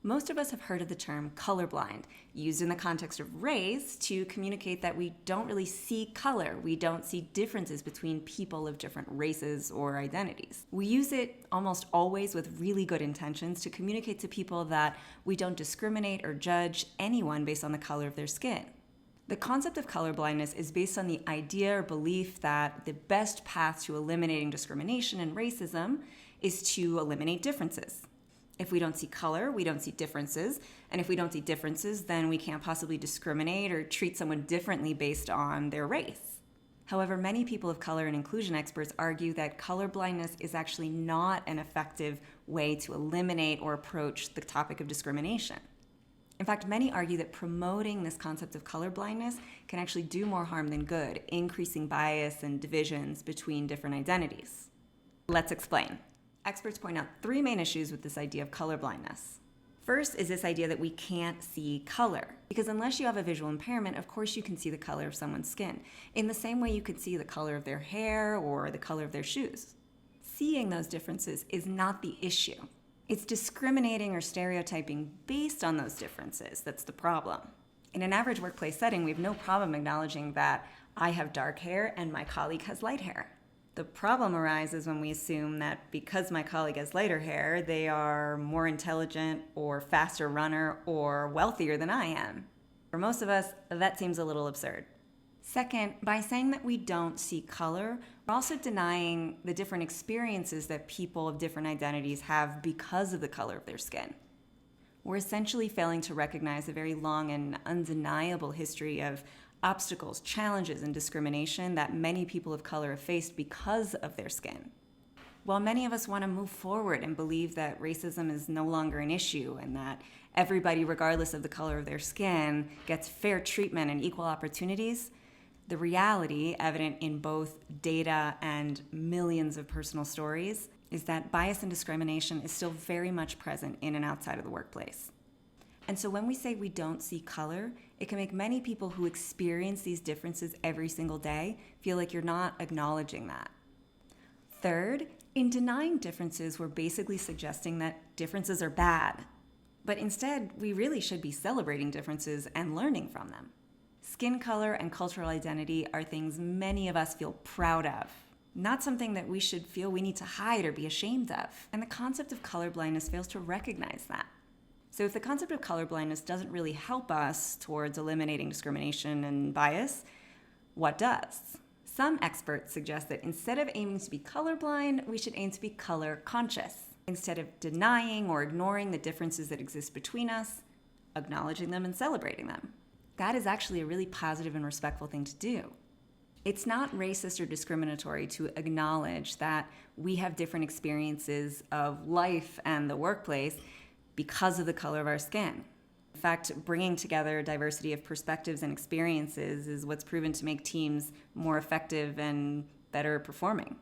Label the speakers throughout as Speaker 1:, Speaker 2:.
Speaker 1: Most of us have heard of the term colorblind, used in the context of race to communicate that we don't really see color. We don't see differences between people of different races or identities. We use it almost always with really good intentions to communicate to people that we don't discriminate or judge anyone based on the color of their skin. The concept of colorblindness is based on the idea or belief that the best path to eliminating discrimination and racism is to eliminate differences. If we don't see color, we don't see differences. And if we don't see differences, then we can't possibly discriminate or treat someone differently based on their race. However, many people of color and inclusion experts argue that colorblindness is actually not an effective way to eliminate or approach the topic of discrimination. In fact, many argue that promoting this concept of colorblindness can actually do more harm than good, increasing bias and divisions between different identities. Let's explain. Experts point out three main issues with this idea of colorblindness. First is this idea that we can't see color. Because unless you have a visual impairment, of course you can see the color of someone's skin, in the same way you can see the color of their hair or the color of their shoes. Seeing those differences is not the issue. It's discriminating or stereotyping based on those differences that's the problem. In an average workplace setting, we have no problem acknowledging that I have dark hair and my colleague has light hair. The problem arises when we assume that because my colleague has lighter hair, they are more intelligent or faster runner or wealthier than I am. For most of us, that seems a little absurd. Second, by saying that we don't see color, we're also denying the different experiences that people of different identities have because of the color of their skin. We're essentially failing to recognize a very long and undeniable history of obstacles, challenges, and discrimination that many people of color have faced because of their skin. While many of us want to move forward and believe that racism is no longer an issue and that everybody, regardless of the color of their skin, gets fair treatment and equal opportunities, the reality, evident in both data and millions of personal stories, is that bias and discrimination is still very much present in and outside of the workplace. And so when we say we don't see color, it can make many people who experience these differences every single day feel like you're not acknowledging that. Third, in denying differences, we're basically suggesting that differences are bad. But instead, we really should be celebrating differences and learning from them. Skin color and cultural identity are things many of us feel proud of, not something that we should feel we need to hide or be ashamed of. And the concept of colorblindness fails to recognize that. So if the concept of colorblindness doesn't really help us towards eliminating discrimination and bias, what does? Some experts suggest that instead of aiming to be colorblind, we should aim to be color conscious. Instead of denying or ignoring the differences that exist between us, acknowledging them and celebrating them. That is actually a really positive and respectful thing to do. It's not racist or discriminatory to acknowledge that we have different experiences of life and the workplace because of the color of our skin. In fact, bringing together diversity of perspectives and experiences is what's proven to make teams more effective and better performing.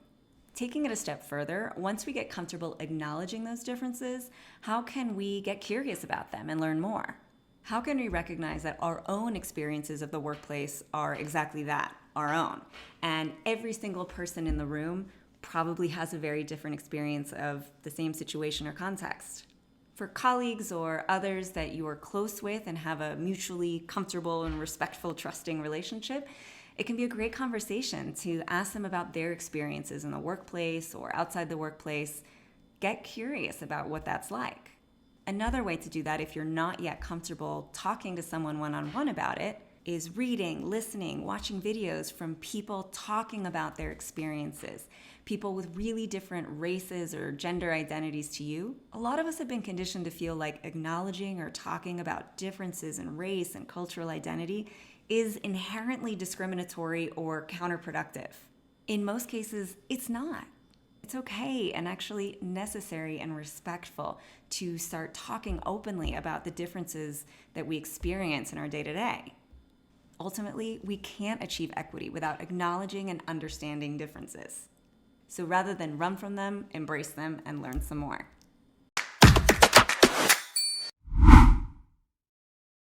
Speaker 1: Taking it a step further, once we get comfortable acknowledging those differences, how can we get curious about them and learn more? How can we recognize that our own experiences of the workplace are exactly that, our own? And every single person in the room probably has a very different experience of the same situation or context. For colleagues or others that you are close with and have a mutually comfortable and respectful, trusting relationship, it can be a great conversation to ask them about their experiences in the workplace or outside the workplace. Get curious about what that's like. Another way to do that, if you're not yet comfortable talking to someone one-on-one about it, is reading, listening, watching videos from people talking about their experiences, people with really different races or gender identities to you. A lot of us have been conditioned to feel like acknowledging or talking about differences in race and cultural identity is inherently discriminatory or counterproductive. In most cases, it's not. It's okay and actually necessary and respectful to start talking openly about the differences that we experience in our day-to-day. Ultimately, we can't achieve equity without acknowledging and understanding differences. So rather than run from them, embrace them and learn some more.